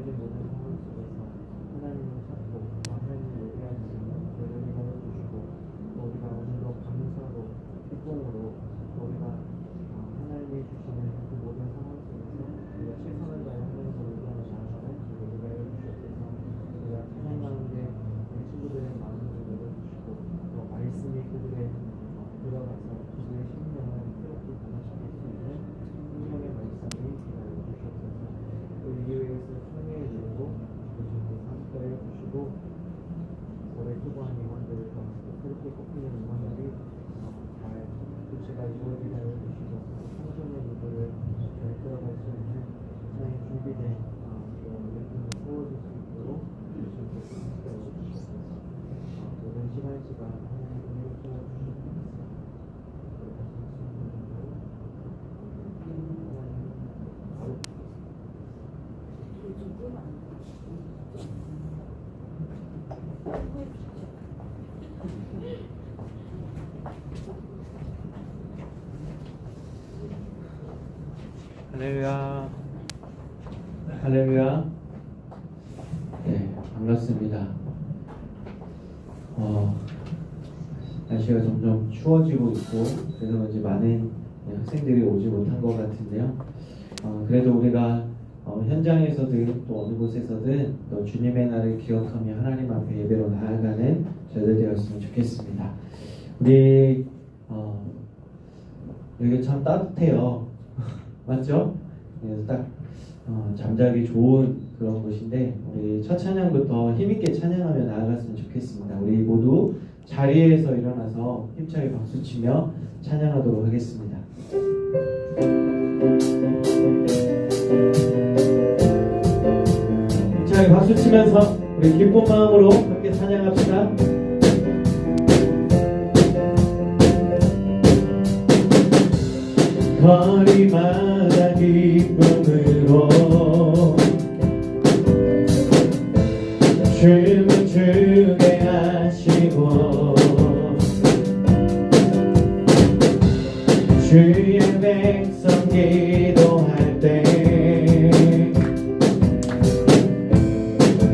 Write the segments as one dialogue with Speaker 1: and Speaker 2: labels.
Speaker 1: 주어진 모든 상황 속에서 하나님을 찾고 하나님을 예배할 수 있는 여러분이 해주시고 또 우리가 오늘도 감사로 기쁨으로 또 우리가 하나님이 주시는 그 모든 상황 속에서 우리가 최선을 다해 하나님을 의지하는 나아가는 우리가 해주셔서 우리가 찬양 가운데 우리 친구들의 마음을 열어주시고 또 말씀이 그들의 들어가서 그들의 심령을 새롭게 변화시킬 수 있는 성령의 말씀이 기다려 주시옵소서. 또 이 교회에서 총회에 들고 주시고 상가에 주시고 올해 수고한 임원들을 통해서 새롭게 꼽히는 임원들이 잘 교체가 이루어지게 하여 주시고 청소년 누구를 잘 들어갈 수 있는 세상에 준비된 예품을 세워줄 수 있도록 주님께서 함께하여 주시옵소서. 모든 시간 하나님의 은혜를 주시옵소서.
Speaker 2: 할렐루야. 할렐루야. 네, 반갑습니다. 날씨가 점점 추워지고 있고 그래서 그런지 많은 학생들이 오지 못한 것 같은데요. 그래도 우리가 현장에서든 또 어느 곳에서든 또 주님의 날을 기억하며 하나님 앞에 예배로 나아가는 저희들 되었으면 좋겠습니다. 우리 여기 참 따뜻해요. 맞죠? 그래서 딱 잠자기 좋은 그런 곳인데 우리 첫 찬양부터 힘있게 찬양하며 나아갔으면 좋겠습니다. 우리 모두 자리에서 일어나서 힘차게 박수치며 찬양하도록 하겠습니다. 힘차게 박수치면서 우리 기쁜 마음으로 함께 찬양합시다. 거리마다 기쁨으로 춤을 추게 하시고 주의 백성 기도할 때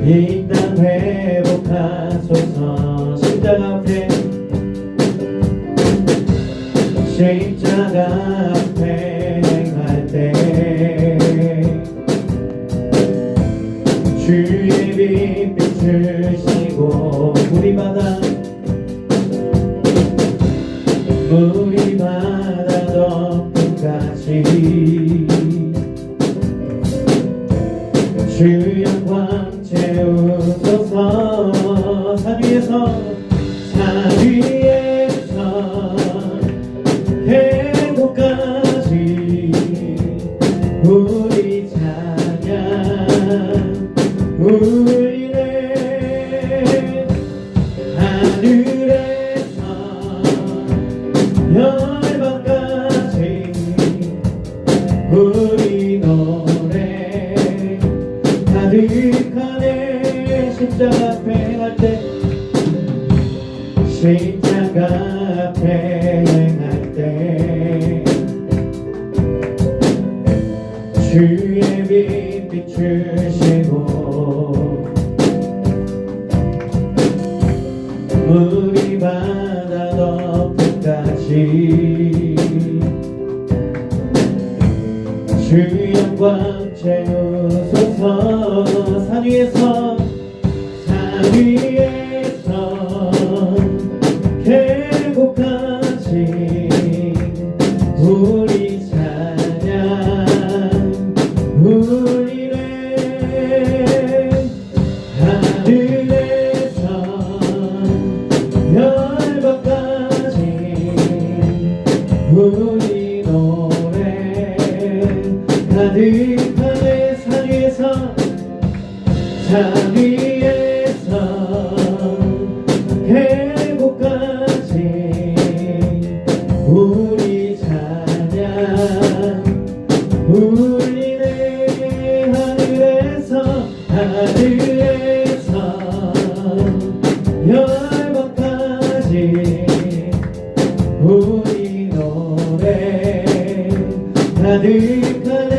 Speaker 2: 이 땅 회복하소서. 십자가 앞에 십자가 앞에 행할 때 주의 빛 비추시고 물이 바다 덮음같이 주 영광 채우소서. 산 위에서 행복까지 우리 찬양 울리네. 하늘에서 열방까지 우리 노래 가득하네. 십자가 앞에 행할 때 십자가 앞에 행할 때 주의 빛 비추시고 물이 바다 덮음같이 주 영광 채우소서. 산 위에서 행복까지 우리 찬양 울리네. 하늘에서 열방까지 우리 노래 가득하네. 산 위에서 행복까지 우리 찬양 울리네. 하늘에서 열방까지 우리 노래 가득하네.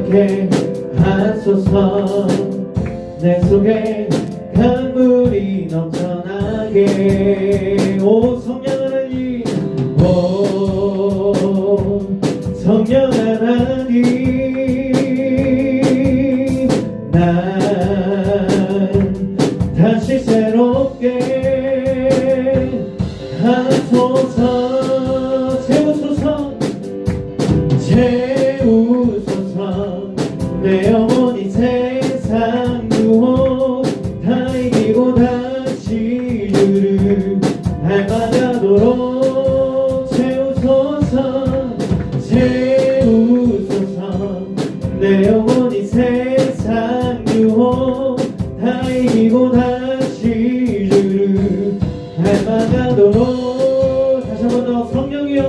Speaker 2: 충만케 하소서. 내 속에 강물이 넘쳐나게. 오 성령 하나님, 오 성령 하나님, 난 다시 새롭게 하소서. 채우소서, 채우소서. 내 영혼이 세상 유혹 다 이기고 다시 주를 닮아가도록 채우소서, 채우소서. 내 영혼이 세상 유혹 다 이기고 다시 주를 닮아가도록. 다시 한 번 더. 성령이여,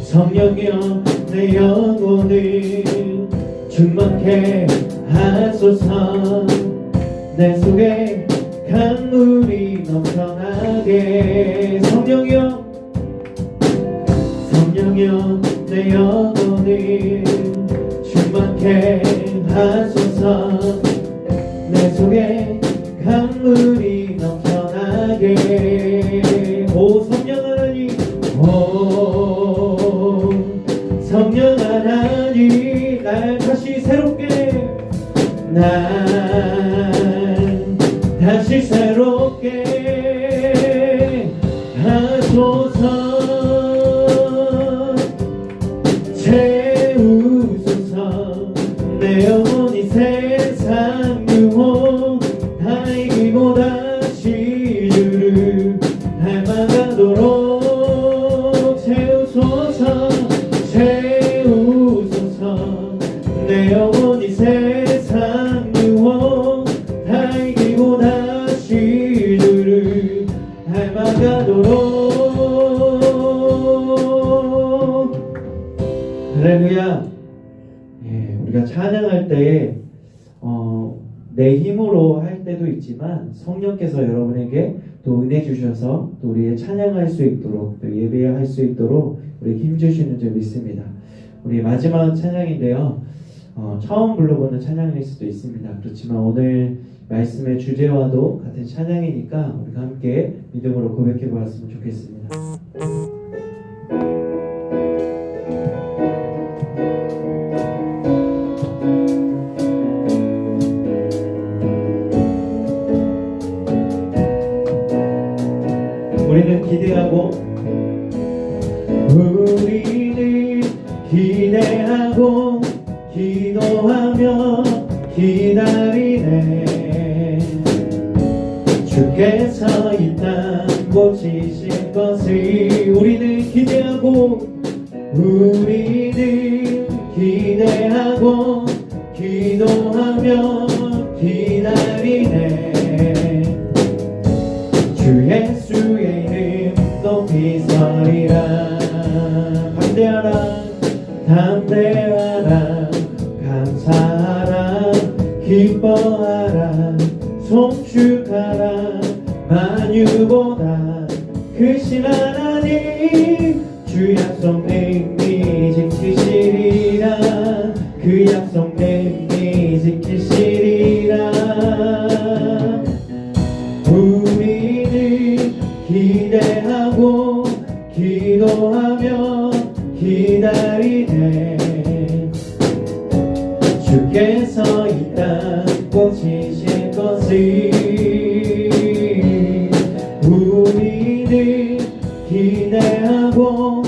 Speaker 2: 성령이여, 내 영혼을 충만케 하소서. 내 속에 강물이 넘쳐나게. 성령이여, 성령이여, 내 영혼을 충만케 하소서. 내 속에 강물이 넘쳐나게. 오 성령 하나님, 오 성령 하나님, 날 다시 새롭게, 날 다시 새롭게 하소서. 채우소서. 내 영혼이 세상 유혹 다 이기고 다시 주를 닮아가도록 채우소서, 채우소서. 내 영혼이 세상 유혹 다 이기고 다시 주를 닮아가도록. 할렐루야. 예, 우리가 찬양할 때 내 힘으로 할 때도 있지만 성령께서 여러분에게 또 은혜 주셔서 또 우리의 찬양할 수 있도록, 또 예배할 수 있도록 우리 힘 주시는 줄 믿습니다. 우리 마지막 찬양인데요, 처음 불러보는 찬양일 수도 있습니다. 그렇지만 오늘 말씀의 주제와도 같은 찬양이니까 우리가 함께 믿음으로 고백해 보았으면 좋겠습니다. 우리는 기대하고, 우리는 기대하고 기도하며 기다리네. 주께서 이 땅 고치실 것을. 우리는 기대하고, 우리는 기대하고 기도하며 기다리네. 주 예수의 이름 높이 서리라. 담대하라, 담대하라, 감사하라, 기뻐하라, 송축하라. 만유보다 크신 하나님, 주 약속 능히 지키시리라. 그 약속 능히 지키시리라. 우리는 기대하고 기도하며 기다리네. 주께서 이 땅 고치실 것을. 우리는 기대하고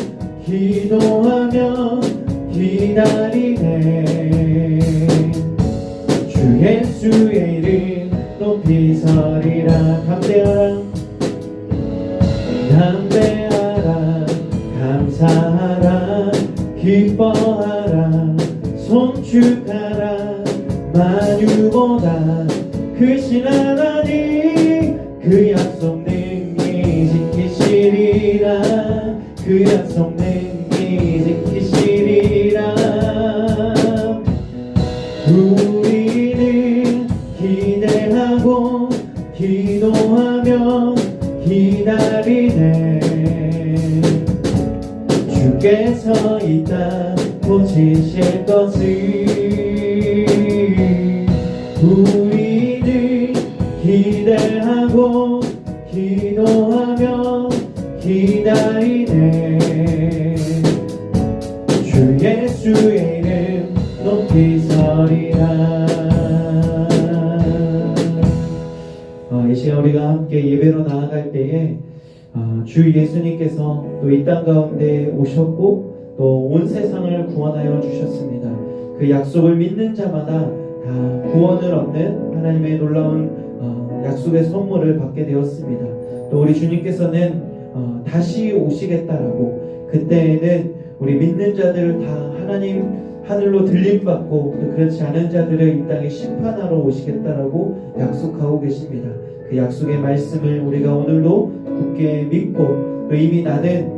Speaker 2: 기도하며 기다리네. 주 예수의 이름 높이 서리라. 담대하라, 담대하라, 감사하라, 기뻐하라, 송축하라. 만유보다 크신 하나님, 그 약속 능히 지키시리라. 그 약속 능히 지키시리라. 우리는 기대하고 기도하며 기다리네. 주께 주께서 이 땅 고치실 것을 우리는 기대하고 기도하며 기다리네. 주 예수의 이름 높이 서리라. 이 시간 우리가 함께 예배로 나아갈 때에 주 예수님께서 또 이 땅 가운데 오셨고 또 온 세상을 구원하여 주셨습니다. 그 약속을 믿는 자마다 다 구원을 얻는 하나님의 놀라운 약속의 선물을 받게 되었습니다. 또 우리 주님께서는 다시 오시겠다라고, 그때에는 우리 믿는 자들을 다 하늘로 들림받고 또 그렇지 않은 자들을 이 땅에 심판하러 오시겠다라고 약속하고 계십니다. 그 약속의 말씀을 우리가 오늘도 굳게 믿고 또 이미 나는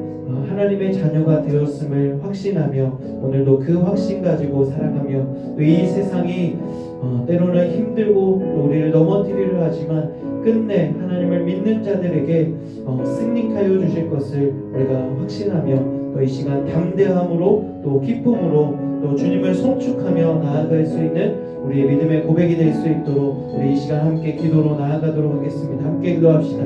Speaker 2: 하나님의 자녀가 되었음을 확신하며 오늘도 그 확신 가지고 살아가며 또 이 세상이 때로는 힘들고 또 우리를 넘어뜨리려 하지만 끝내 하나님을 믿는 자들에게 승리하여 주실 것을 우리가 확신하며 또 이 시간 담대함으로 또 기쁨으로 또 주님을 송축하며 나아갈 수 있는 우리의 믿음의 고백이 될 수 있도록 우리 이 시간 함께 기도로 나아가도록 하겠습니다. 함께 기도합시다.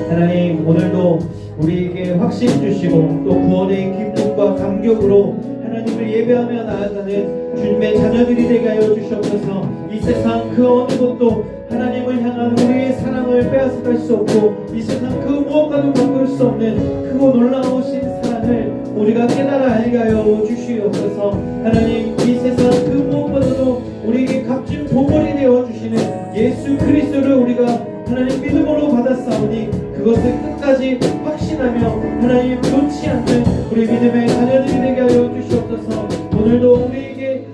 Speaker 2: 하나님, 오늘도 우리에게 확신 주시고 또 구원의 기쁨과 감격으로 하나님을 예배하며 나아가는 주님의 자녀들이 되게 하여 주시옵소서. 이 세상 그 어느 것도 하나님을 향한 우리의 사랑을 빼앗아갈 수 없고 이 세상 그 무엇과도 바꿀 수 없는 크고 놀라우신 사랑을 우리가 깨달아 알게 하여 주시옵소서. 하나님, 이 세상 그 무엇보다도 우리에게 값진 보물이 되어 주시는 예수 그리스도를 우리가 하나님 믿음으로 받았사오니 그것을 끝까지 확신하며 하나님 놓지 않는 우리 믿음의 자녀들이 되게 하여 주시옵소서. 오늘도 우리에게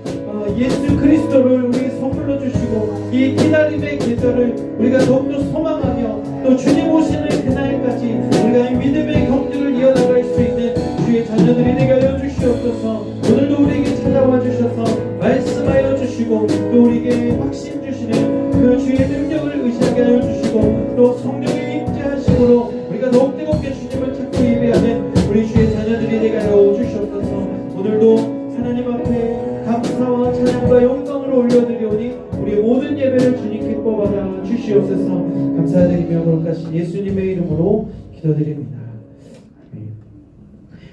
Speaker 2: 예수 그리스도를 우리 선물로 주시고 이 기다림의 계절을 우리가 더욱더 소망하며 또 주님 오시는 그날까지 우리가 이 믿음의 경주를 이어나갈 수 있는 주의 자녀들이 되게 하여 주시옵소서. 오늘도 우리에게 찾아와 주셔서 말씀하여 주시고 또 우리에게 확신 주시는 그 주의 능력을 의지하게 하여 주시고 또 성령의 임재하심으로 우리가 더욱 뜨겁게 주님을 찾고 예배하는 우리 주의 자녀들이 되게 하여 주시옵소서. 오늘도 하나님 앞에 감사와 찬양과 영광을 올려드리오니 우리 모든 예배를 주님께 뽑아다 주시옵소서. 감사드리며 거룩하신 예수님의 이름으로 기도드립니다.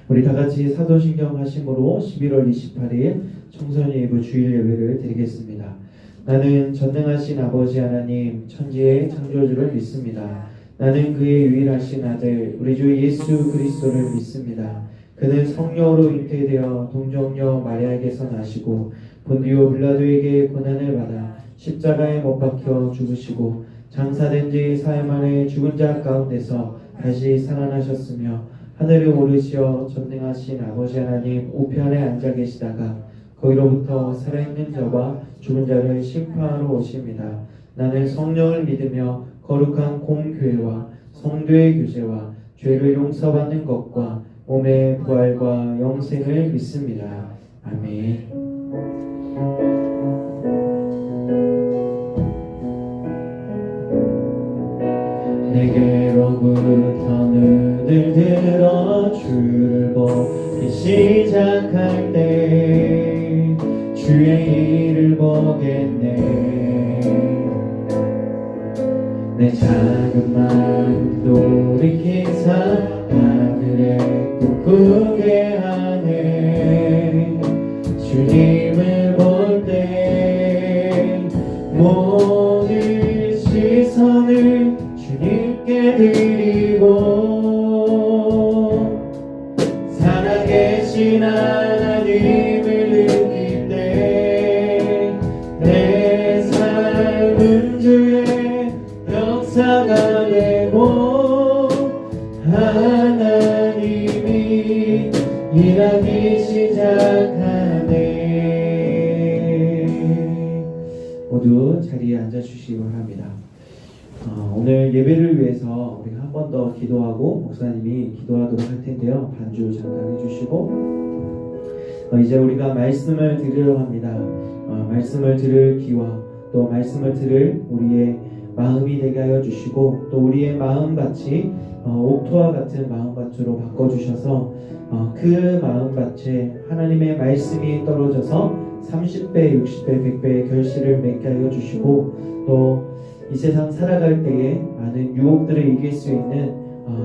Speaker 2: 우리 다같이 사도신경 하심으로 11월 28일 청소년 예배 주일 예배를 드리겠습니다. 나는 전능하신 아버지 하나님 천지의 창조주를 믿습니다. 나는 그의 유일하신 아들 우리 주 예수 그리스도를 믿습니다. 그는 성령으로 잉태되어 동정녀 마리아에게서 나시고 본디오 빌라도에게 고난을 받아 십자가에 못 박혀 죽으시고 장사된 지 사흘 만에 죽은 자 가운데서 다시 살아나셨으며 하늘에 오르시어 전능하신 아버지 하나님 우편에 앉아 계시다가 거기로부터 살아있는 자와 죽은 자를 심판하러 오십니다. 나는 성령을 믿으며 거룩한 공교회와 성도의 교제와 죄를 용서받는 것과 몸의 부활과 영생을 믿습니다. 아멘. 내게로부터 눈을 들어 주를 보기 시작할 때 주의 일을 보겠네. 내 작은 마음 돌이키사 하늘에 꿈꾸게 하네. 주님을 볼 때 모든 시선을 주님께 드리고 살아계신 하나님을 느낄 때 내 삶은 주의 역사가 되고 하나님이 일하기 시작하네. 모두 자리에 앉아주시기 바랍니다. 오늘 예배를 위해서 우리가 한 번 더 기도하고 목사님이 기도하도록 할 텐데요. 반주 잠깐 해주시고 이제 우리가 말씀을 들으려 합니다. 말씀을 들을 귀와 또 말씀을 들을 우리의 마음이 되게 하여 주시고 또 우리의 마음밭이 옥토와 같은 마음밭으로 바꿔주셔서 그 마음밭에 하나님의 말씀이 떨어져서 30배, 60배, 100배의 결실을 맺게 하여 주시고 또 이 세상 살아갈 때에 많은 유혹들을 이길 수 있는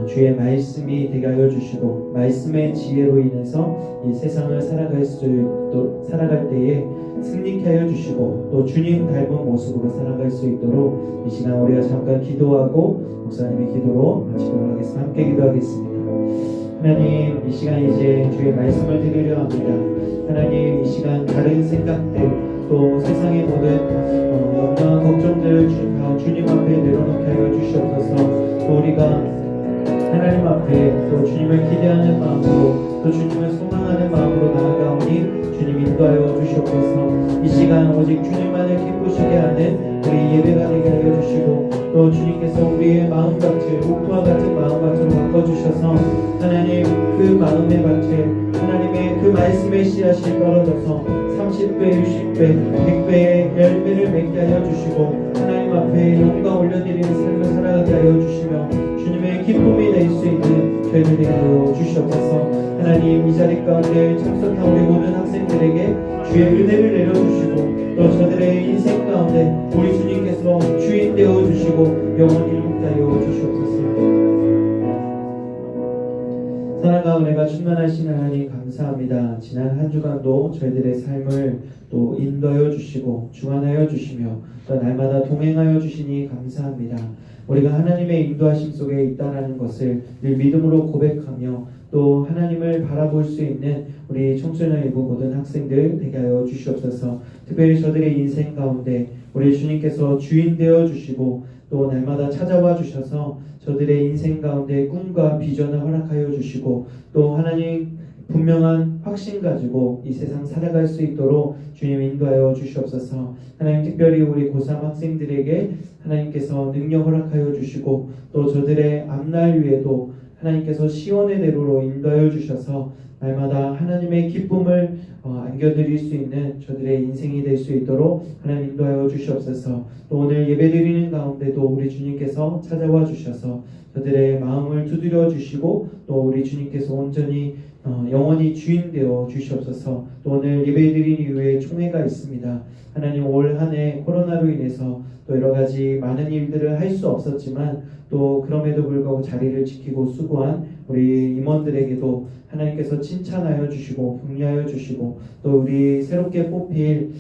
Speaker 2: 주의 말씀이 되게 하여 주시고 말씀의 지혜로 인해서 이 세상을 살아갈 때에 승리케 하여 주시고 또 주님 닮은 모습으로 살아갈 수 있도록 이 시간 우리가 잠깐 기도하고 목사님의 기도로 마치도록 하겠습니다. 함께 기도하겠습니다. 하나님, 이 시간 이제 주의 말씀을 드리려 합니다. 하나님, 이 시간 다른 생각들 또 세상의 모든 염려와 걱정들 주님 앞에 내려놓게 하여 주시옵소서. 또 우리가 하나님 앞에 또 주님을 기대하는 마음으로 또 주님을 소망하는 마음으로 나아가오니 주님 인도하여 주시옵소서. 이 시간 오직 주님만을 기쁘시게 하는 우리 예배가 되게 하여 주시고 또 주님께서 우리의 마음밭을 옥토와 같은 마음밭으로 바꿔주셔서 하나님 그 마음의 밭에 하나님의 그 말씀의 씨앗이 떨어져서 30배, 60배, 100배의 열매를 맺게 하여 주시고 하나님 앞에 영광 올려드리는 삶을 살아가게 하여 주시며 주님의 기쁨이 될 수 있는 저희들 되게 하여 주시옵소서. 하나님 이 자리 가운데 참석한 우리 모든 학생들에게 주의 은혜를 내려주시고 또 저들의 인생 가운데 우리 주님께서 주인 되어주시고 영원히 함께 하여 주시옵소서. 사랑과 은혜가 충만하신 하나님 감사합니다. 지난 한 주간도 저희들의 삶을 또 인도하여 주시고 주관하여 주시며 또 날마다 동행하여 주시니 감사합니다. 우리가 하나님의 인도하심 속에 있다라는 것을 늘 믿음으로 고백하며 또 하나님을 바라볼 수 있는 우리 청소년이고 모든 학생들 되게 하여 주시옵소서. 특별히 저들의 인생 가운데 우리 주님께서 주인 되어 주시고 또 날마다 찾아와 주셔서 저들의 인생 가운데 꿈과 비전을 허락하여 주시고 또 하나님 분명한 확신 가지고 이 세상 살아갈 수 있도록 주님 인도하여 주시옵소서. 하나님 특별히 우리 고3 학생들에게 하나님께서 능력 허락하여 주시고 또 저들의 앞날 위에도 하나님께서 시온의 대로로 인도하여 주셔서 날마다 하나님의 기쁨을 안겨드릴 수 있는 저들의 인생이 될 수 있도록 하나님 인도하여 주시옵소서. 또 오늘 예배드리는 가운데도 우리 주님께서 찾아와 주셔서 저들의 마음을 두드려 주시고 또 우리 주님께서 온전히 영원히 주인 되어 주시옵소서. 또 오늘 예배드린 이후에 총회가 있습니다. 하나님 올 한 해 코로나로 인해서 또 여러 가지 많은 일들을 할 수 없었지만 또 그럼에도 불구하고 자리를 지키고 수고한 우리 임원들에게도 하나님께서 칭찬하여 주시고 격려하여 주시고 또 우리 새롭게 뽑힐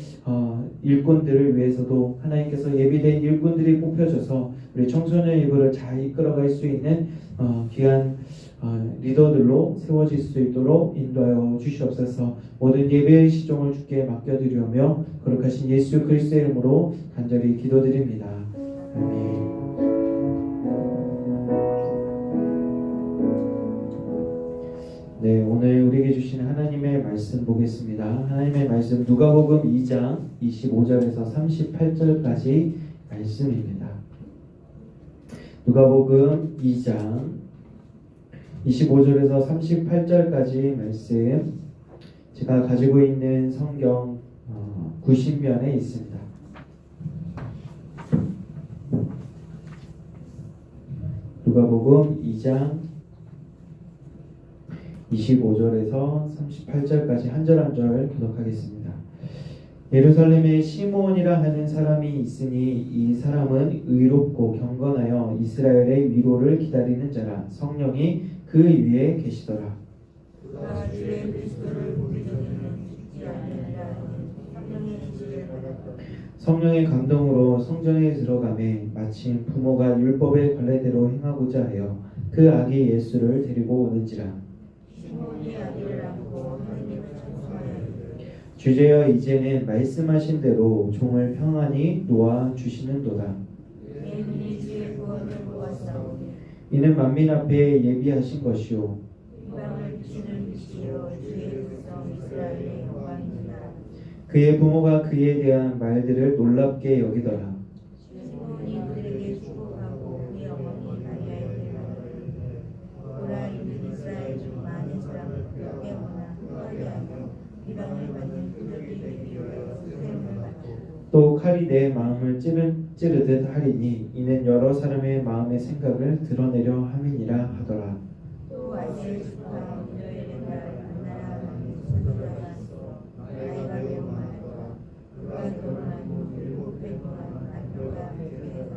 Speaker 2: 일꾼들을 위해서도 하나님께서 예비된 일꾼들이 뽑혀져서 우리 청소년 일부를 잘 이끌어갈 수 있는 귀한 리더들로 세워질 수 있도록 인도하여 주시옵소서. 모든 예배의 시종을 주께 맡겨드리며 거룩하신 예수 그리스도의 이름으로 간절히 기도드립니다. 아멘. 네, 오늘 우리에게 주신 하나님의 말씀 보겠습니다. 하나님의 말씀 누가복음 2장 25절에서 38절까지 말씀입니다. 누가복음 2장 25절에서 38절까지 말씀 제가 가지고 있는 성경 90면에 있습니다. 누가복음 2장 25절에서 38절까지 한 절 한 절 교독하겠습니다. 예루살렘에 시므온이라 하는 사람이 있으니 이 사람은 의롭고 경건하여 이스라엘의 위로를 기다리는 자라. 성령이 그 위에 계시더라.
Speaker 3: 그가 주의 그리스도를 보기 전에는 죽지 아니하리라. 성령의 지시를 받았다.
Speaker 2: 성령의 감동으로 성전에 들어가매 마침 부모가 율법의 관례대로 행하고자 하여 그 아기 예수를 데리고 오는지라.
Speaker 3: 시몬이 아기를 안고 하나님을 찬송하였으되
Speaker 2: 주제여 이제는 말씀하신 대로 종을 평안히 놓아 주시는도다.
Speaker 3: 내 눈이 주의 구원을 보았사오니
Speaker 2: 이는 만민 앞에 예비하신 것이요
Speaker 3: 이방을 비추는 빛이요 주의 백성 이스라엘의 영광이니라.
Speaker 2: 그의 부모가 그에 대한 말들을 놀랍게 여기더라.
Speaker 3: 시몬이 그들에게 축복하고 그의 어머니 마리아에게 말하되 보라 이는 이스라엘 중 많은 사람을 깨어나 후하게 하며 이방을 받는 그들이 되기 위하여 세움을 받고
Speaker 2: 또 칼이 내 마음을 찌르듯 하리니 이는 여러 사람의 마음의 생각을 드러내려 함이니라 하더라.
Speaker 3: 또 아시의 주가 일요일에 만나라 하는 나이가 매우 많았더라. 그가 결혼하고 7배 동안 남편과 함께 살았다.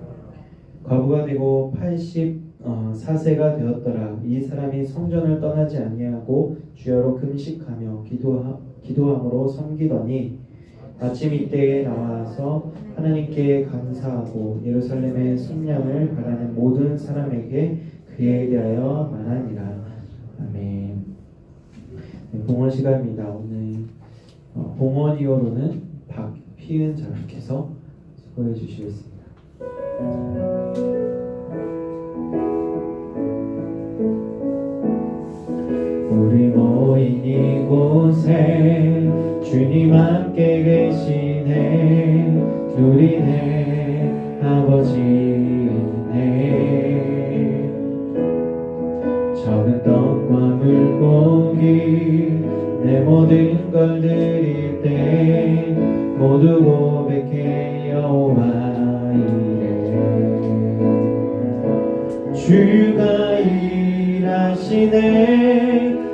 Speaker 2: 과부가 되고 84세가 되었더라. 이 사람이 성전을 떠나지 아니하고 주여로 금식하며 기도함으로 섬기더니 아침 이때에 나와서 하나님께 감사하고 예루살렘의 속량을 바라는 모든 사람에게 그에 대하여 말하니라. 아멘. 봉헌 시간입니다. 오늘 봉헌이어로는 박피은 자매께서 수고해 주시겠습니다. 우리 모인 이곳에 주님 함께 계시네. 누리네 아버지 은혜. 적은 떡과 물고기 내 모든 걸 드릴 때 모두 고백해 여호와 이래. 주가 일하시네.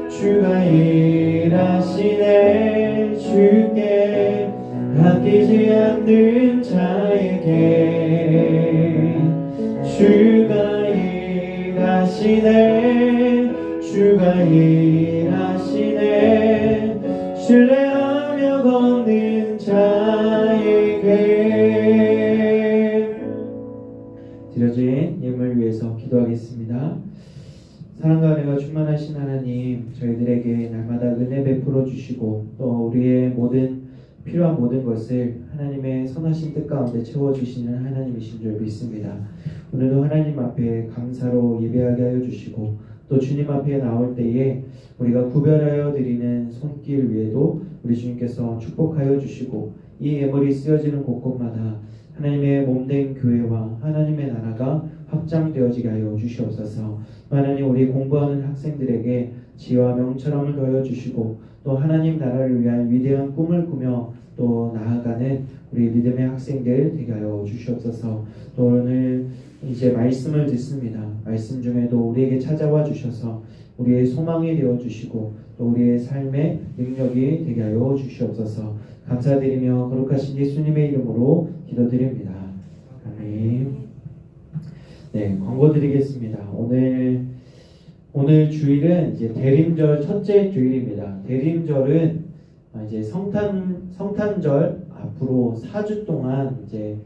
Speaker 2: 주가 일하시네. 주께 아끼지 않는 자에게 주가 일하시네. 주가 일하시네. 신뢰하며 걷는 자에게. 드려진 예물 위해서 기도하겠습니다. 사랑과 은혜가 충만하신 하나님, 저희들에게 날마다 은혜 베풀어 주시고 또 우리의 필요한 모든 것을 하나님의 선하신 뜻 가운데 채워주시는 하나님이신 줄 믿습니다. 오늘도 하나님 앞에 감사로 예배하게 하여 주시고 또 주님 앞에 나올 때에 우리가 구별하여 드리는 손길 위에도 우리 주님께서 축복하여 주시고 이 예물이 쓰여지는 곳곳마다 하나님의 몸된 교회와 하나님의 나라가 확장되어지게 하여 주시옵소서. 하나님, 우리 공부하는 학생들에게 지혜와 명철함을 더하여 주시고 또 하나님 나라를 위한 위대한 꿈을 꾸며 또 나아가는 우리 믿음의 학생들 되게 하여 주시옵소서. 또 오늘 이제 말씀을 듣습니다. 말씀 중에도 우리에게 찾아와 주셔서 우리의 소망이 되어 주시고 또 우리의 삶의 능력이 되게 하여 주시옵소서. 감사드리며 거룩하신 예수님의 이름으로 기도드립니다. 아멘. 네, 광고 드리겠습니다. 오늘 주일은 이제 대림절 첫째 주일입니다. 대림절은 이제 성탄절 앞으로 4주 동안 이제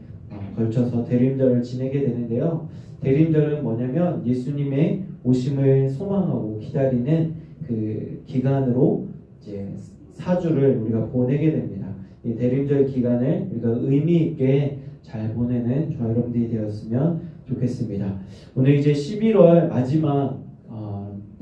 Speaker 2: 걸쳐서 대림절을 지내게 되는데요. 대림절은 뭐냐면 예수님의 오심을 소망하고 기다리는 그 기간으로 이제 4주를 우리가 보내게 됩니다. 이 대림절 기간을 우리가 의미 있게 잘 보내는 저와 여러분들이 되었으면 좋겠습니다. 오늘 이제 11월 마지막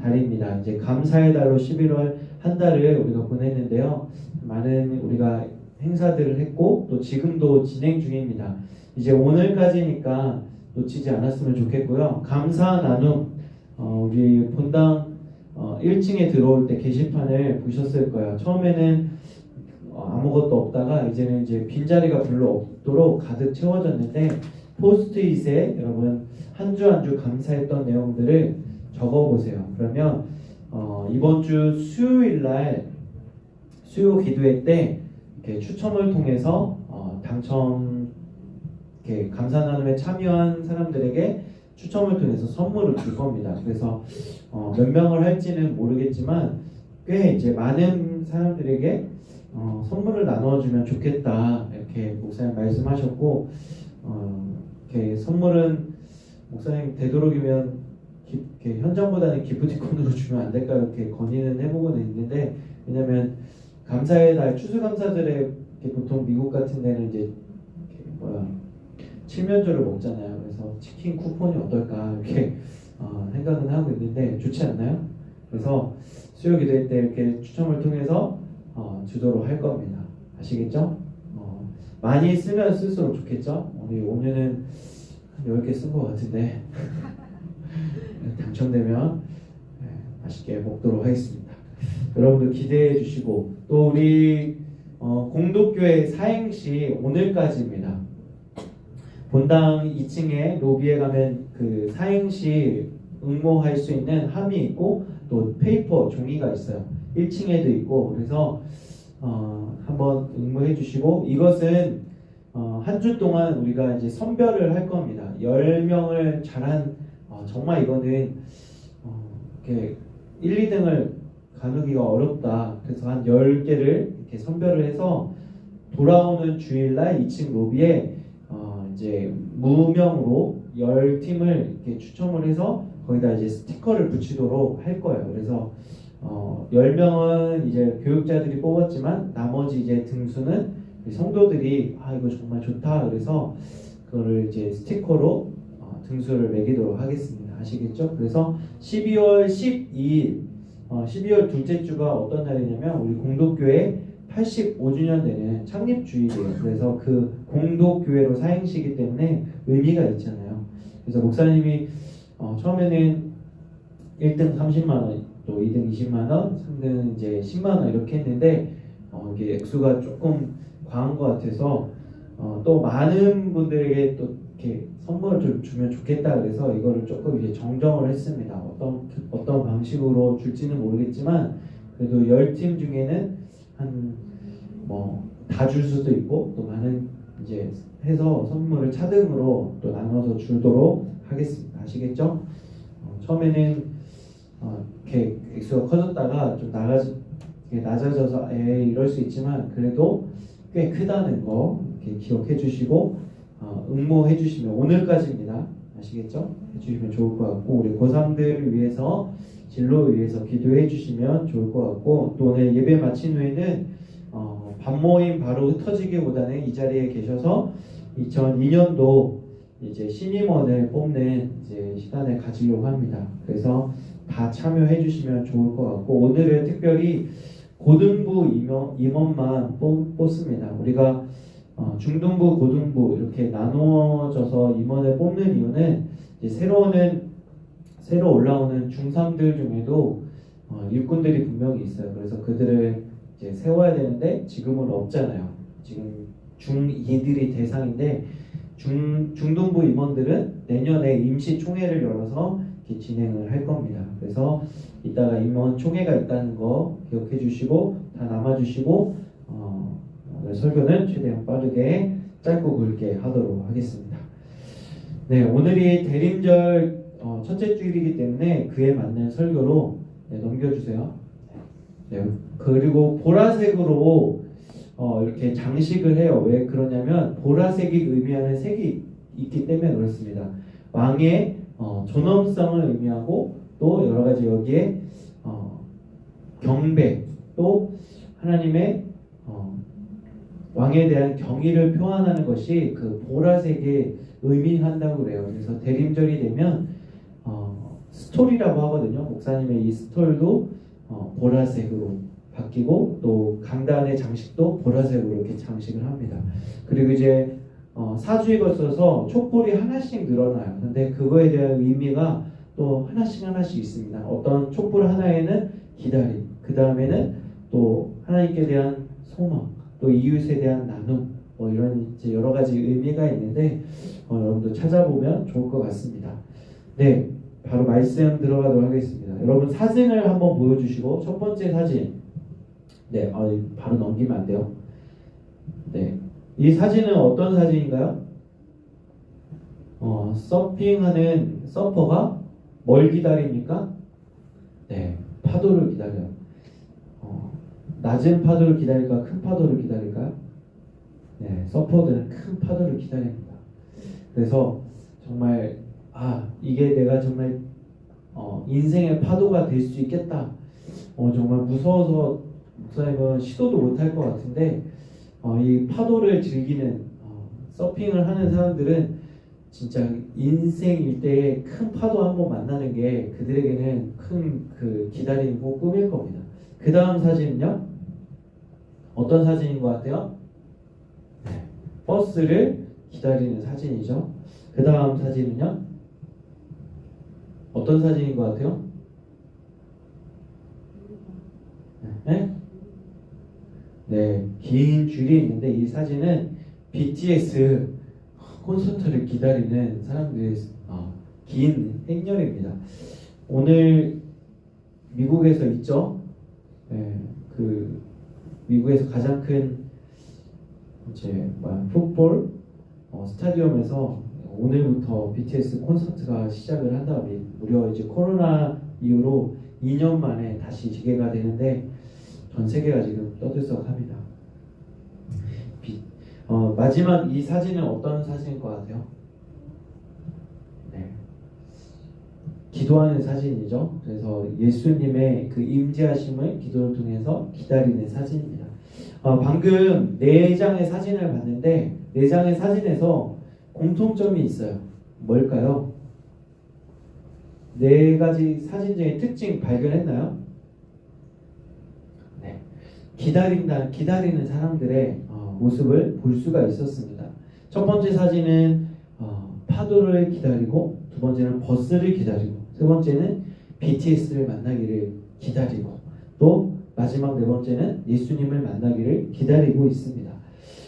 Speaker 2: 달입니다. 이제 감사의 달로 11월 한 달을 우리가 보냈는데요. 많은 우리가 행사들을 했고 또 지금도 진행 중입니다. 이제 오늘까지니까 놓치지 않았으면 좋겠고요. 감사 나눔 우리 본당 1층에 들어올 때 게시판을 보셨을 거예요. 처음에는 아무것도 없다가 이제는 이제 빈자리가 별로 없도록 가득 채워졌는데 포스트잇에 여러분 한 주 한 주 감사했던 내용들을 적어보세요. 그러면 이번 주 수요일 날 수요 기도회 때 이렇게 추첨을 통해서 당첨 이렇게 감사 나눔에 참여한 사람들에게 추첨을 통해서 선물을 줄 겁니다. 그래서 몇 명을 할지는 모르겠지만 꽤 이제 많은 사람들에게 선물을 나눠주면 좋겠다 이렇게 목사님 말씀하셨고 이렇게 선물은 목사님 되도록이면 이렇게 현장보다는 기프티콘으로 주면 안 될까 이렇게 건의는 해보고는 있는데 왜냐면 감사의 날 추수감사절에 보통 미국 같은 데는 이제 칠면조를 먹잖아요. 그래서 치킨 쿠폰이 어떨까 이렇게 생각은 하고 있는데 좋지 않나요? 그래서 수요 기도회 때 이렇게 추첨을 통해서 주도록 할 겁니다. 아시겠죠? 많이 쓰면 쓸수록 좋겠죠? 우리 오늘은 한 10개 쓴 것 같은데 당첨되면 맛있게 먹도록 하겠습니다. 여러분들 기대해 주시고 또 우리 공동교회 사행시 오늘까지입니다. 본당 2층에 로비에 가면 그 사행시 응모할 수 있는 함이 있고 또 페이퍼 종이가 있어요. 1층에도 있고 그래서 한번 응모해 주시고 이것은 한 주 동안 우리가 이제 선별을 할 겁니다. 10명을 잘한 정말 이거는 이렇게 1, 2등을 가누기가 어렵다. 그래서 한 10개를 이렇게 선별을 해서 돌아오는 주일날 2층 로비에 이제 무명으로 10팀을 이렇게 추첨을 해서 거기다 이제 스티커를 붙이도록 할 거예요. 그래서 10명은 이제 교육자들이 뽑았지만 나머지 이제 등수는 성도들이 이거 정말 좋다 그래서 그거를 이제 스티커로 등수를 매기도록 하겠습니다. 아시겠죠? 그래서 12월 12일 12월 둘째 주가 어떤 날이냐면 우리 공동교회 85주년 되는 창립주일이에요. 그래서 그 공동교회로 사행시기 때문에 의미가 있잖아요. 그래서 목사님이 처음에는 1등 30만원, 또 2등 20만원, 3등 이제 10만원 이렇게 했는데 이게 액수가 조금 과한 것 같아서 또 많은 분들에게 또 이렇게 선물을 좀 주면 좋겠다 그래서 이거를 조금 이제 정정을 했습니다. 어떤 방식으로 줄지는 모르겠지만 그래도 10팀 중에는 한 다 줄 수도 있고 또 많은 이제 해서 선물을 차등으로 또 나눠서 주도록 하겠습니다. 아시겠죠? 처음에는 이렇게 액수가 커졌다가 좀 낮아져서 이럴 수 있지만 그래도 꽤 크다는 거 이렇게 기억해 주시고 응모해 주시면 오늘까지입니다. 아시겠죠? 해주시면 좋을 것 같고 우리 고3들을 위해서 진로를 위해서 기도해 주시면 좋을 것 같고 또 오늘 예배 마친 후에는 밤모임 바로 흩어지기보다는 이 자리에 계셔서 2002년도 이제 신임원을 뽑는 이제 시간을 가지려고 합니다. 그래서 다 참여해 주시면 좋을 것 같고 오늘은 특별히 고등부 임원만 뽑습니다. 우리가 중등부, 고등부 이렇게 나누어져서 임원을 뽑는 이유는 이제 새로 올라오는 중3들 중에도 일꾼들이 분명히 있어요. 그래서 그들을 이제 세워야 되는데 지금은 없잖아요. 지금 중2들이 대상인데 중등부 임원들은 내년에 임시총회를 열어서 이렇게 진행을 할 겁니다. 그래서 이따가 임원 총회가 있다는 거 기억해 주시고 다 남아주시고 오늘 설교는 최대한 빠르게 짧고 굵게 하도록 하겠습니다. 네, 오늘이 대림절 첫째 주일이기 때문에 그에 맞는 설교로 넘겨주세요. 네, 그리고 보라색으로 이렇게 장식을 해요. 왜 그러냐면 보라색이 의미하는 색이 있기 때문에 그렇습니다. 왕의 존엄성을 의미하고 또 여러 가지 여기에 경배 또 하나님의 왕에 대한 경의를 표현하는 것이 그 보라색에 의미한다고 그래요. 그래서 대림절이 되면 스톨이라고 하거든요. 목사님의 이 스톨도 보라색으로 바뀌고 또 강단의 장식도 보라색으로 이렇게 장식을 합니다. 그리고 이제 4주에 걸쳐서 촛불이 하나씩 늘어나요. 근데 그거에 대한 의미가 또 하나씩 있습니다. 어떤 촛불 하나에는 기다림, 그 다음에는 또 하나님께 대한 소망, 또 이웃에 대한 나눔, 이런 이제 여러 가지 의미가 있는데 여러분도 찾아보면 좋을 것 같습니다. 네, 바로 말씀 들어가도록 하겠습니다. 여러분 사진을 한번 보여주시고 첫 번째 사진, 네, 바로 넘기면 안 돼요. 네, 이 사진은 어떤 사진인가요? 서핑하는 서퍼가 뭘 기다립니까? 네, 파도를 기다려요. 낮은 파도를 기다릴까? 큰 파도를 기다릴까요? 네, 서퍼들은 큰 파도를 기다립니다. 그래서 정말 이게 내가 정말 인생의 파도가 될 수 있겠다. 정말 무서워서 목사님은 시도도 못할 것 같은데 이 파도를 즐기는 서핑을 하는 사람들은 진짜 인생 일대에 큰 파도 한번 만나는 게 그들에게는 큰 그 기다림이고 꿈일 겁니다. 그 다음 사진은요? 어떤 사진인 것 같아요? 네, 버스를 기다리는 사진이죠. 그 다음 사진은요? 어떤 사진인 것 같아요? 네? 네, 긴 줄이 있는데 이 사진은 BTS 콘서트를 기다리는 사람들의 긴 행렬입니다. 오늘 미국에서 있죠? 네, 그 미국에서 가장 큰 풋볼 스타디움에서 오늘부터 BTS 콘서트가 시작을 한 다음에 무려 이제 코로나 이후로 2년 만에 다시 재개가 되는데 전 세계가 지금 떠들썩합니다. 마지막 이 사진은 어떤 사진일 것 같아요? 네. 기도하는 사진이죠. 그래서 예수님의 그 임재하심을 기도를 통해서 기다리는 사진입니다. 방금 4장의 사진을 봤는데 4장의 사진에서 공통점이 있어요. 뭘까요? 4가지 사진 중에 특징 발견했나요? 네. 기다리는 사람들의 모습을 볼 수가 있었습니다. 첫 번째 사진은 파도를 기다리고, 두 번째는 버스를 기다리고, 세 번째는 BTS를 만나기를 기다리고, 또 마지막 4번째는 예수님을 만나기를 기다리고 있습니다.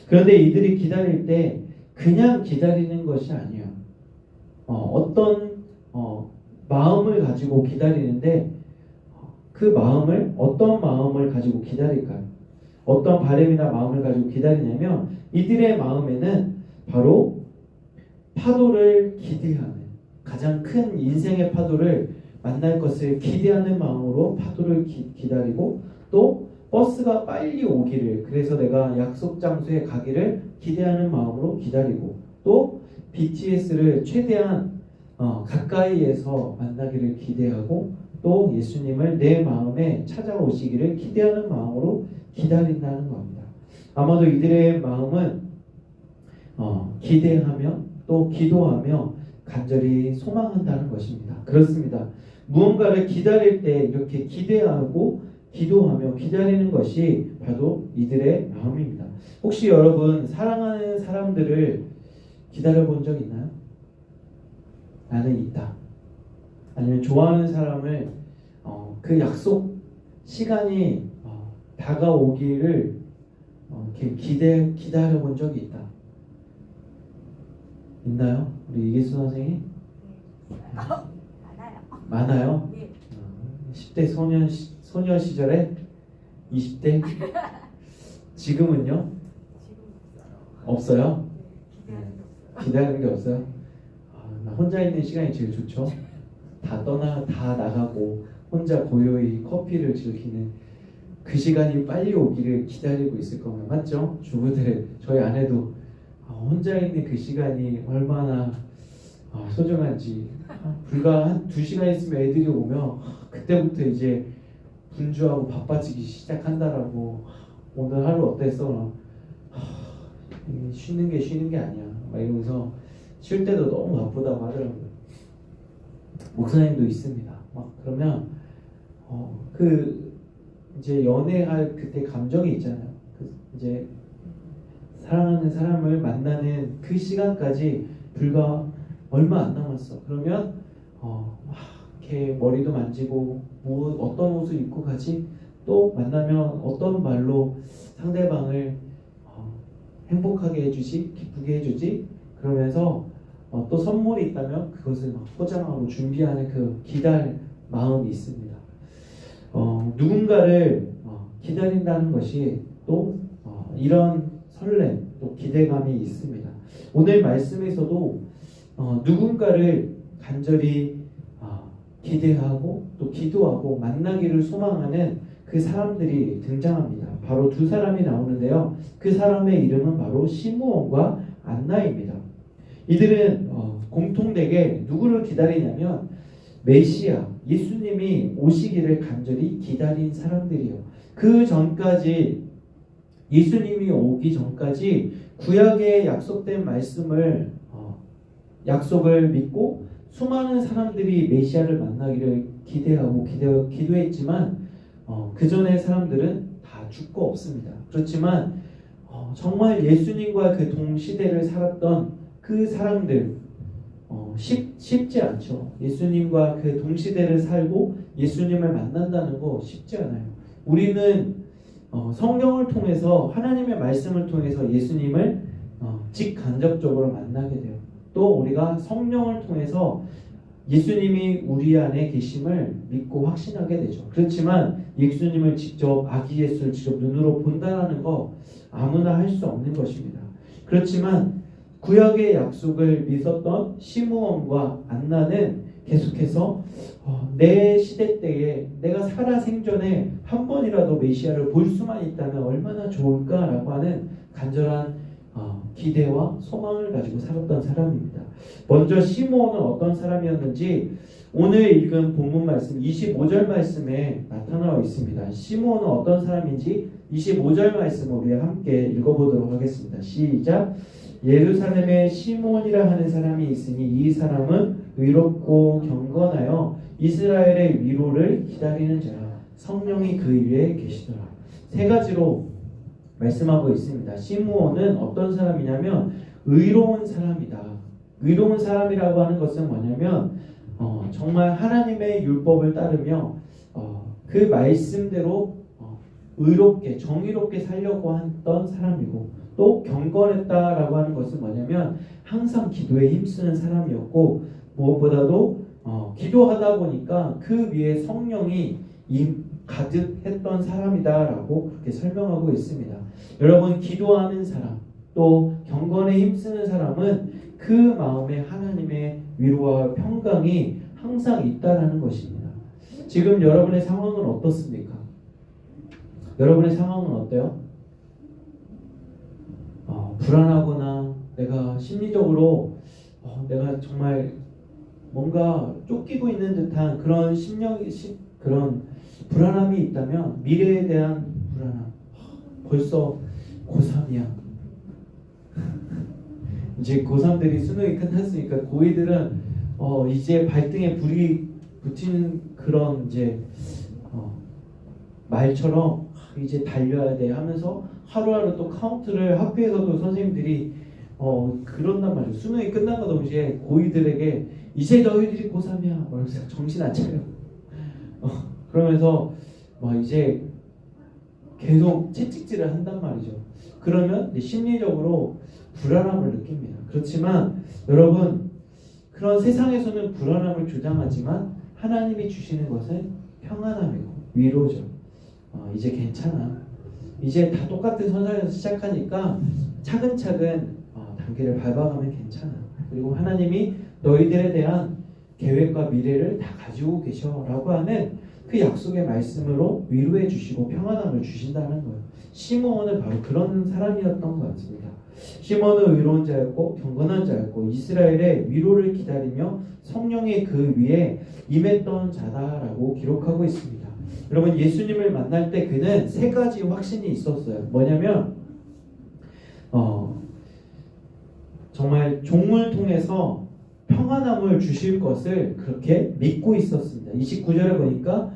Speaker 2: 그런데 이들이 기다릴 때 그냥 기다리는 것이 아니에요. 어떤 마음을 가지고 기다리는데 그 마음을 어떤 마음을 가지고 기다릴까요? 어떤 바람이나 마음을 가지고 기다리냐면 이들의 마음에는 바로 파도를 기대하는, 가장 큰 인생의 파도를 만날 것을 기대하는 마음으로 파도를 기다리고, 또 버스가 빨리 오기를, 그래서 내가 약속 장소에 가기를 기대하는 마음으로 기다리고, 또 BTS를 최대한 가까이에서 만나기를 기대하고, 또 예수님을 내 마음에 찾아오시기를 기대하는 마음으로 기다린다는 겁니다. 아마도 이들의 마음은 기대하며 또 기도하며 간절히 소망한다는 것입니다. 그렇습니다. 무언가를 기다릴 때 이렇게 기대하고 기도하며 기다리는 것이 바로 이들의 마음입니다. 혹시 여러분 사랑하는 사람들을 기다려본 적 있나요? 나는 있다. 아니면 좋아하는 사람을 그 약속 시간이 다가오기를 이렇게 기다려본 적이 있다. 있나요? 우리 이계수 선생님? 많아요? 10대 소녀 시절에? 20대? 지금은요? 없어요? 기다리는 게 없어요? 나 혼자 있는 시간이 제일 좋죠? 다 나가고 혼자 고요히 커피를 즐기는 그 시간이 빨리 오기를 기다리고 있을 거면, 맞죠? 주부들, 저희 아내도 혼자 있는 그 시간이 얼마나 소중한지, 불과 한 2시간 있으면 애들이 오면 그때부터 이제 분주하고 바빠지기 시작한다라고. 오늘 하루 어땠어? 쉬는 게 아니야 막 이러면서 쉴 때도 너무 바쁘다고 하더라고요. 목사님도 있습니다. 막 그러면 이제 연애할 그때 감정이 있잖아요. 이제 사랑하는 사람을 만나는 그 시간까지 불과 얼마 안 남았어. 그러면 이렇게 머리도 만지고 어떤 옷을 입고 가지? 또 만나면 어떤 말로 상대방을 행복하게 해주지? 기쁘게 해주지? 그러면서 또 선물이 있다면 그것을 막 포장하고 준비하는 그 기다릴 마음이 있습니다. 누군가를 기다린다는 것이 또 이런 설렘, 또 기대감이 있습니다. 오늘 말씀에서도 누군가를 간절히 기대하고 또 기도하고 만나기를 소망하는 그 사람들이 등장합니다. 바로 2사람이 나오는데요. 그 사람의 이름은 바로 시므온과 안나입니다. 이들은 공통되게 누구를 기다리냐면 메시아, 예수님이 오시기를 간절히 기다린 사람들이요. 그 전까지, 예수님이 오기 전까지 구약에 약속된 말씀을 약속을 믿고 수많은 사람들이 메시아를 만나기를 기대하고 기도했지만 그 전에 사람들은 다 죽고 없습니다. 그렇지만 정말 예수님과 그 동시대를 살았던 그 사람들 쉽지 않죠. 예수님과 그 동시대를 살고 예수님을 만난다는 거 쉽지 않아요. 우리는 성경을 통해서, 하나님의 말씀을 통해서 예수님을 직간접적으로 만나게 돼요. 또 우리가 성령을 통해서 예수님이 우리 안에 계심을 믿고 확신하게 되죠. 그렇지만 예수님을 직접 아기 예수를 직접 눈으로 본다라는 거 아무나 할 수 없는 것입니다. 그렇지만 구약의 약속을 믿었던 시므온과 안나는 계속해서 내 시대 때에 내가 살아 생전에 한 번이라도 메시아를 볼 수만 있다면 얼마나 좋을까라고 하는 간절한 기대와 소망을 가지고 살았던 사람입니다. 먼저 시므온은 어떤 사람이었는지 오늘 읽은 본문 말씀 25절 말씀에 나타나와 있습니다. 시므온은 어떤 사람인지 25절 말씀을 우리 함께 읽어보도록 하겠습니다. 시작. 예루살렘에 시므온이라 하는 사람이 있으니 이 사람은 의롭고 경건하여 이스라엘의 위로를 기다리는 자라. 성령이 그 위에 계시더라. 세 가지로 말씀하고 있습니다. 시므온은 어떤 사람이냐면 의로운 사람이다. 의로운 사람이라고 하는 것은 뭐냐면 정말 하나님의 율법을 따르며 그 말씀대로 의롭게 정의롭게 살려고 했던 사람이고, 또 경건했다라고 하는 것은 뭐냐면 항상 기도에 힘쓰는 사람이었고, 무엇보다도 기도하다 보니까 그 위에 성령이 가득했던 사람이다라고 그렇게 설명하고 있습니다. 여러분, 기도하는 사람 또 경건에 힘쓰는 사람은 그 마음에 하나님의 위로와 평강이 항상 있다라는 것입니다. 지금 여러분의 상황은 어떻습니까? 여러분의 상황은 어때요? 불안하거나 내가 심리적으로 내가 정말 뭔가 쫓기고 있는 듯한 그런 그런 불안함이 있다면, 미래에 대한 불안함, 벌써 고3이야. 이제 고3들이 수능이 끝났으니까 고2들은 이제 발등에 불이 붙이는 그런 이제 말처럼 이제 달려야 돼 하면서 하루하루 또 카운트를 학교에서도 선생님들이 그런단 말이에요. 수능이 끝난과 동시에 고2들에게 이제 너희들이 고3이야 그러면서 정신 안 차려. 그러면서 막 이제 계속 채찍질을 한단 말이죠. 그러면 심리적으로 불안함을 느낍니다. 그렇지만 여러분, 그런 세상에서는 불안함을 조장하지만 하나님이 주시는 것은 평안함이고 위로죠. 이제 괜찮아. 이제 다 똑같은 선상에서 시작하니까 차근차근 단계를 밟아가면 괜찮아. 그리고 하나님이 너희들에 대한 계획과 미래를 다 가지고 계셔라고 하는 그 약속의 말씀으로 위로해 주시고 평안함을 주신다는 거예요. 시므온은 바로 그런 사람이었던 것 같습니다. 시므온은 의로운 자였고 경건한 자였고 이스라엘의 위로를 기다리며 성령의 그 위에 임했던 자다라고 기록하고 있습니다. 여러분, 예수님을 만날 때 그는 세 가지 확신이 있었어요. 뭐냐면 정말 종을 통해서 평안함을 주실 것을 그렇게 믿고 있었습니다. 29절에 보니까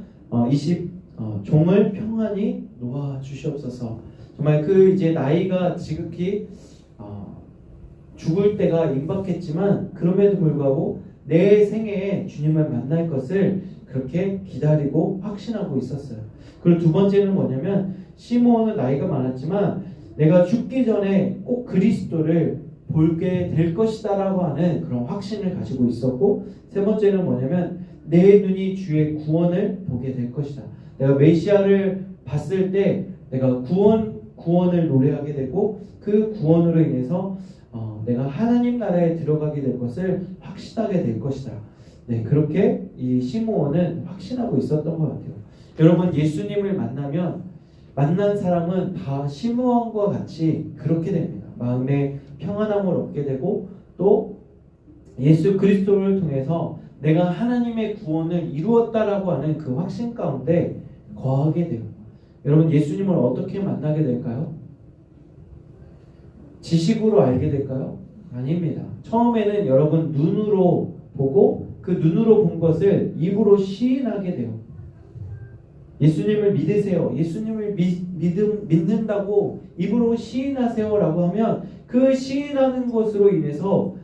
Speaker 2: 종을 평안히 놓아 주시옵소서. 정말 그 이제 나이가 지극히 죽을 때가 임박했지만 그럼에도 불구하고 내 생애에 주님을 만날 것을 그렇게 기다리고 확신하고 있었어요. 그리고 두 번째는 뭐냐면 시므온은 나이가 많았지만 내가 죽기 전에 꼭 그리스도를 보게 될 것이다라고 하는 그런 확신을 가지고 있었고, 세 번째는 뭐냐면 내 눈이 주의 구원을 보게 될 것이다. 내가 메시아를 봤을 때 내가 구원을 노래하게 되고 그 구원으로 인해서 내가 하나님 나라에 들어가게 될 것을 확신하게 될 것이다. 네, 그렇게 이 시므온은 확신하고 있었던 것 같아요. 여러분, 예수님을 만난 사람은 다 시므온과 같이 그렇게 됩니다. 마음에 평안함을 얻게 되고 또 예수 그리스도를 통해서 내가 하나님의 구원을 이루었다라고 하는 그 확신 가운데 거하게 돼요. 여러분, 예수님을 어떻게 만나게 될까요? 지식으로 알게 될까요? 아닙니다. 처음에는 여러분 눈으로 보고 그 눈으로 본 것을 입으로 시인하게 돼요. 예수님을 믿으세요. 예수님을 믿는다고 입으로 시인하세요라고 하면 그 시인하는 것으로 인해서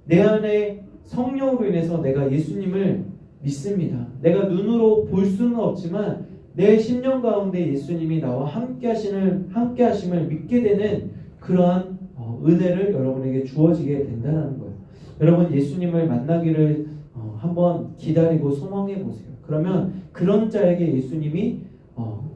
Speaker 2: 내 안에 성령으로 인해서 내가 예수님을 믿습니다. 내가 눈으로 볼 수는 없지만 내 심령 가운데 예수님이 나와 함께 하심을 믿게 되는 그러한 은혜를 여러분에게 주어지게 된다는 거예요. 여러분 예수님을 만나기를 한번 기다리고 소망해 보세요. 그러면 그런 자에게 예수님이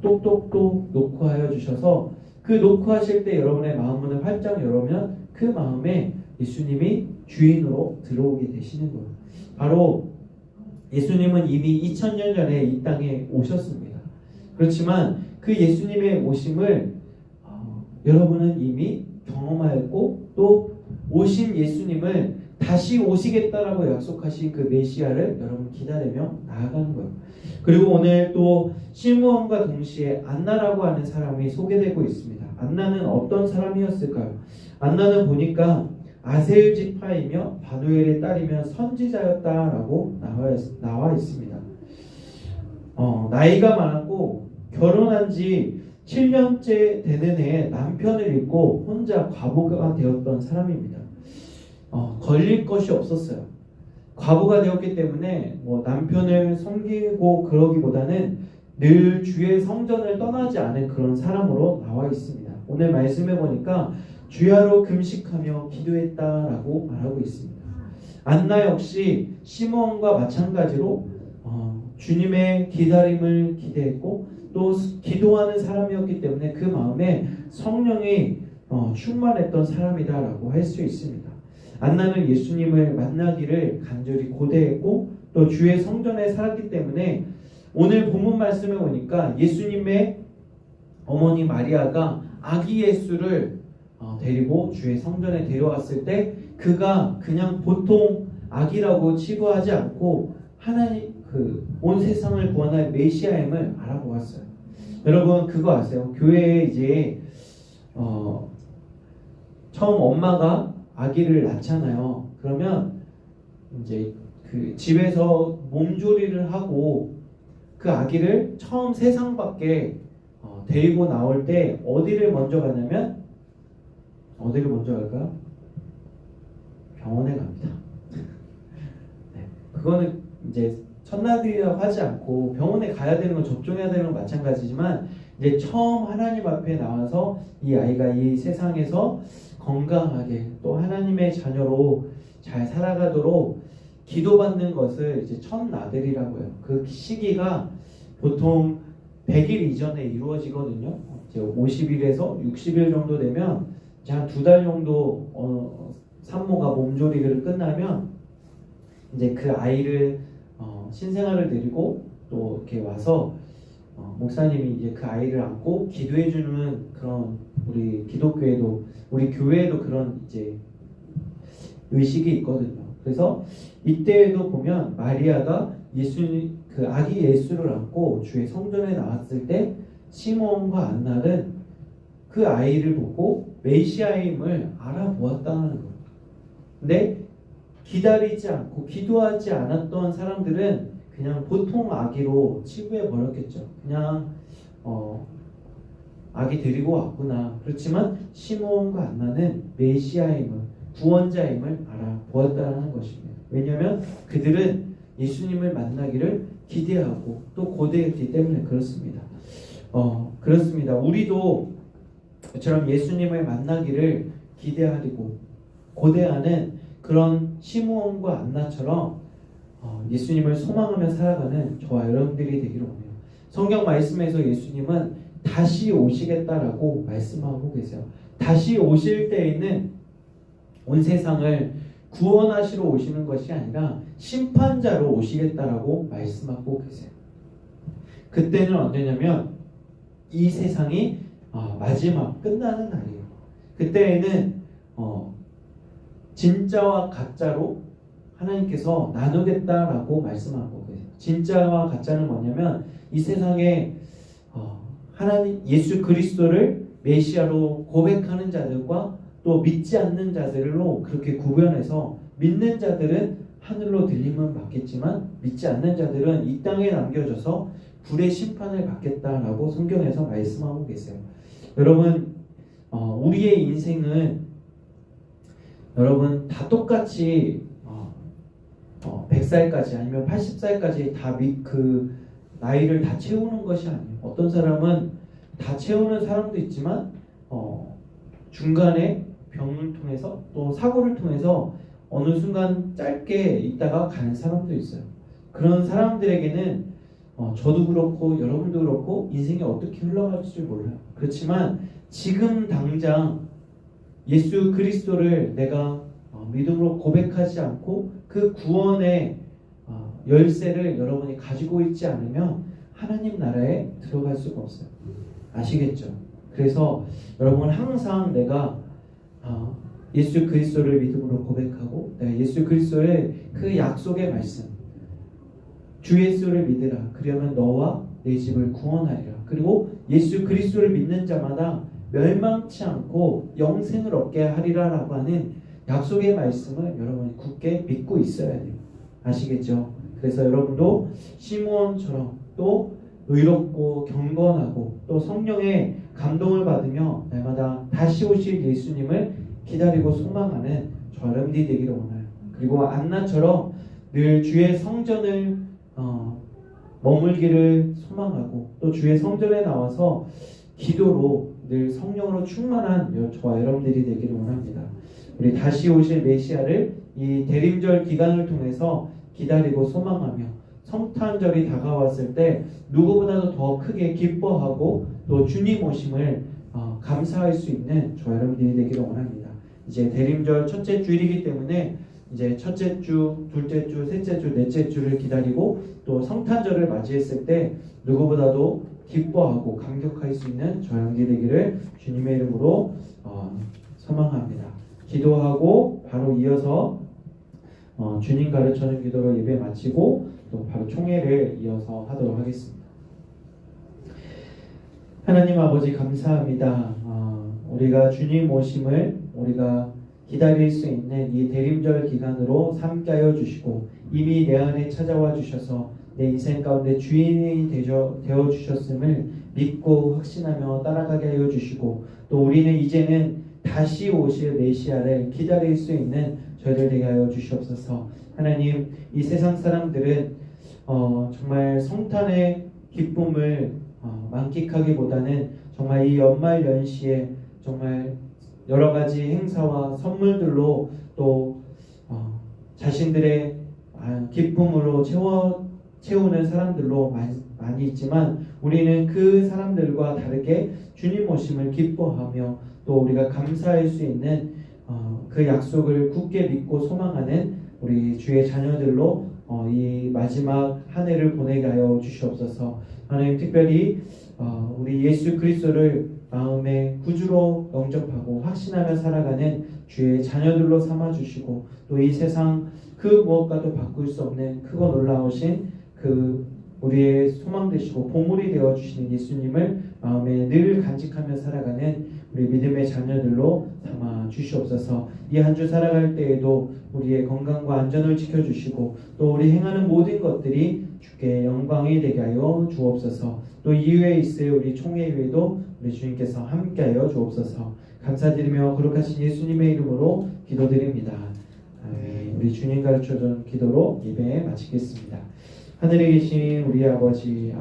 Speaker 2: 똑똑똑 노크하여 주셔서 그 노크하실 때 여러분의 마음문을 활짝 열으면 그 마음에 예수님이 주인으로 들어오게 되시는 거예요. 바로 예수님은 이미 2000년 전에 이 땅에 오셨습니다. 그렇지만 그 예수님의 오심을 여러분은 이미 경험하였고 또 오신 예수님을 다시 오시겠다라고 약속하신 그 메시아를 여러분 기다리며 나아가는 거예요. 그리고 오늘 또 시므온과 동시에 안나라고 하는 사람이 소개되고 있습니다. 안나는 어떤 사람이었을까요? 안나는 보니까 아셀 지파이며 바누엘의 딸이며 선지자였다라고 나와 있습니다. 나이가 많았고 결혼한 지 7년째 되는 해에 남편을 잃고 혼자 과부가 되었던 사람입니다. 걸릴 것이 없었어요. 과부가 되었기 때문에 남편을 섬기고 그러기보다는 늘 주의 성전을 떠나지 않은 그런 사람으로 나와 있습니다. 오늘 말씀해 보니까 주야로 금식하며 기도했다라고 말하고 있습니다. 안나 역시 시므온과 마찬가지로 주님의 기다림을 기대했고 또 기도하는 사람이었기 때문에 그 마음에 성령이 충만했던 사람이다라고 할 수 있습니다. 안나는 예수님을 만나기를 간절히 고대했고 또 주의 성전에 살았기 때문에 오늘 본문 말씀에 보니까 예수님의 어머니 마리아가 아기 예수를 데리고 주의 성전에 데려왔을 때 그가 그냥 보통 아기라고 치부하지 않고 하나님 온 세상을 구원할 메시아임을 알아보았어요. 여러분 그거 아세요? 교회에 이제 처음 엄마가 아기를 낳잖아요. 그러면 이제 그 집에서 몸조리를 하고 그 아기를 처음 세상 밖에 데리고 나올 때 어디를 먼저 가냐면 어디를 먼저 갈까요? 병원에 갑니다. 네, 그거는 이제 첫나들이라고 하지 않고 병원에 가야 되는 건 접종해야 되는 건 마찬가지지만 이제 처음 하나님 앞에 나와서 이 아이가 이 세상에서 건강하게 또 하나님의 자녀로 잘 살아가도록 기도받는 것을 이제 첫나들이라고 해요. 그 시기가 보통 100일 이전에 이루어지거든요. 이제 50일에서 60일 정도 되면 이제 한 2달 정도 산모가 몸조리를 끝나면 이제 그 아이를 신생아를 데리고 또 이렇게 와서 목사님이 이제 그 아이를 안고 기도해주는 그런 우리 기독교에도 우리 교회에도 그런 이제 의식이 있거든요. 그래서 이때에도 보면 마리아가 예수님 그 아기 예수를 안고 주의 성전에 나왔을 때 시므온과 안나는 그 아이를 보고 메시아임을 알아보았다는 거예요. 근데 기다리지 않고 기도하지 않았던 사람들은 그냥 보통 아기로 치부해 버렸겠죠. 그냥 아기 데리고 왔구나. 그렇지만 시므온과 안나는 메시아임을 구원자임을 알아보았다는 것입니다. 왜냐하면 그들은 예수님을 만나기를 기대하고 또 고대했기 때문에 그렇습니다. 그렇습니다. 우리도 저처럼 예수님을 만나기를 기대하고 고대하는 그런 시므온과 안나처럼 예수님을 소망하며 살아가는 저와 여러분들이 되기를 원해요. 성경 말씀에서 예수님은 다시 오시겠다라고 말씀하고 계세요. 다시 오실 때에는 온 세상을 구원하시러 오시는 것이 아니라 심판자로 오시겠다라고 말씀하고 계세요. 그때는 언제냐면 이 세상이 마지막 끝나는 날이에요. 그때에는 진짜와 가짜로 하나님께서 나누겠다라고 말씀하고 계세요. 진짜와 가짜는 뭐냐면 이 세상에 하나님 예수 그리스도를 메시아로 고백하는 자들과 또 믿지 않는 자들로 그렇게 구별해서 믿는 자들은 하늘로 들림은 받겠지만 믿지 않는 자들은 이 땅에 남겨져서 불의 심판을 받겠다라고 성경에서 말씀하고 계세요. 여러분 우리의 인생은 여러분 다 똑같이 100살까지 아니면 80살까지 다 그 나이를 다 채우는 것이 아니에요. 어떤 사람은 다 채우는 사람도 있지만 중간에 병을 통해서 또 사고를 통해서 어느 순간 짧게 있다가 가는 사람도 있어요. 그런 사람들에게는 저도 그렇고 여러분도 그렇고 인생이 어떻게 흘러갈지 몰라요. 그렇지만 지금 당장 예수 그리스도를 내가 믿음으로 고백하지 않고 그 구원의 열쇠를 여러분이 가지고 있지 않으면 하나님 나라에 들어갈 수가 없어요. 아시겠죠? 그래서 여러분 항상 내가 예수 그리스도를 믿음으로 고백하고 내가 예수 그리스도의 그 약속의 말씀 주 예수를 믿으라 그러면 너와 내 집을 구원하리라. 그리고 예수 그리스도를 믿는 자마다 멸망치 않고 영생을 얻게 하리라라고 하는 약속의 말씀을 여러분이 굳게 믿고 있어야 돼요. 아시겠죠? 그래서 여러분도 시므온처럼 또 의롭고 경건하고 또 성령의 감동을 받으며 날마다 다시 오실 예수님을 기다리고 소망하는 저 여러분들이 되기를 원해요. 그리고 안나처럼 늘 주의 성전을 머물기를 소망하고 또 주의 성전에 나와서 기도로 늘 성령으로 충만한 저와 여러분들이 되기를 원합니다. 우리 다시 오실 메시아를 이 대림절 기간을 통해서 기다리고 소망하며 성탄절이 다가왔을 때 누구보다도 더 크게 기뻐하고 또 주님 오심을 감사할 수 있는 저와 여러분들이 되기를 원합니다. 이제 대림절 첫째 주일이기 때문에 이제 첫째 주, 둘째 주, 셋째 주, 넷째 주를 기다리고 또 성탄절을 맞이했을 때 누구보다도 기뻐하고 감격할 수 있는 저와 여러분들이 되기를 주님의 이름으로 소망합니다. 기도하고 바로 이어서 주님 가르쳐준 기도로 예배 마치고 또 바로 총회를 이어서 하도록 하겠습니다. 하나님 아버지 감사합니다. 우리가 주님 오심을 우리가 기다릴 수 있는 이 대림절 기간으로 삼게 하여 주시고 이미 내 안에 찾아와 주셔서 내 인생 가운데 주인이 되어 주셨음을 믿고 확신하며 따라가게 하여 주시고 또 우리는 이제는 다시 오실 메시아를 기다릴 수 있는 저희들 되게 하여 주시옵소서. 하나님 이 세상 사람들은 정말 성탄의 기쁨을 만끽하기보다는 정말 이 연말 연시에 정말 여러 가지 행사와 선물들로 또 자신들의 기쁨으로 채우는 사람들로 많이 있지만 우리는 그 사람들과 다르게 주님 오심을 기뻐하며 또 우리가 감사할 수 있는 그 약속을 굳게 믿고 소망하는 우리 주의 자녀들로 이 마지막 한 해를 보내게 하여 주시옵소서. 하나님 특별히 우리 예수 그리스도를 마음의 구주로 영접하고 확신하며 살아가는 주의 자녀들로 삼아주시고 또 이 세상 그 무엇과도 바꿀 수 없는 크고 놀라우신 그 우리의 소망 되시고 보물이 되어주시는 예수님을 마음에 늘 간직하며 살아가는 우리 믿음의 자녀들로 삼아 주시옵소서. 이 한 주 살아갈 때에도 우리의 건강과 안전을 지켜주시고 또 우리 행하는 모든 것들이 주께 영광이 되게 하여 주옵소서. 또 이후에 있을 우리 총회 위에도 우리 주님께서 함께하여 주옵소서. 감사드리며 거룩하신 예수님의 이름으로 기도드립니다. 아멘. 우리 주님 가르쳐준 기도로 예배 마치겠습니다. 하늘에 계신 우리 아버지의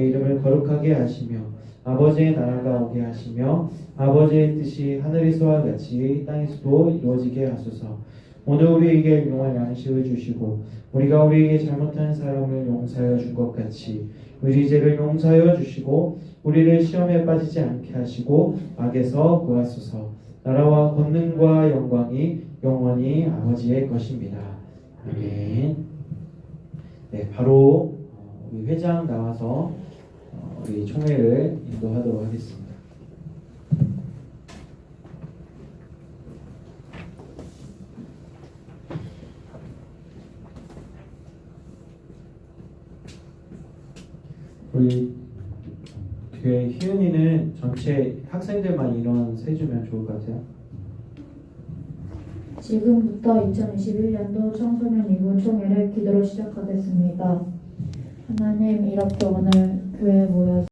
Speaker 2: 이름을 거룩하게 하시며 아버지의 나라가 오게 하시며 아버지의 뜻이 하늘에서와 같이 땅에서도 이루어지게 하소서. 오늘 우리에게 용할 양식을 주시고 우리가 우리에게 잘못한 사람을 용서하여 준 것 같이 우리 죄를 용서하여 주시고 우리를 시험에 빠지지 않게 하시고 악에서 구하소서. 나라와 권능과 영광이 영원히 아버지의 것입니다. 아멘. 네, 바로 우리 회장 나와서 우리 총회를 인도하도록 하겠습니다. 우리 교회 희은이는 전체 학생들만 인원 세주면 좋을 것 같아요.
Speaker 4: 지금부터 2021년도 청소년 이후 총회를 기도로 시작하겠습니다. 하나님, 이렇게 오늘 교회에 모여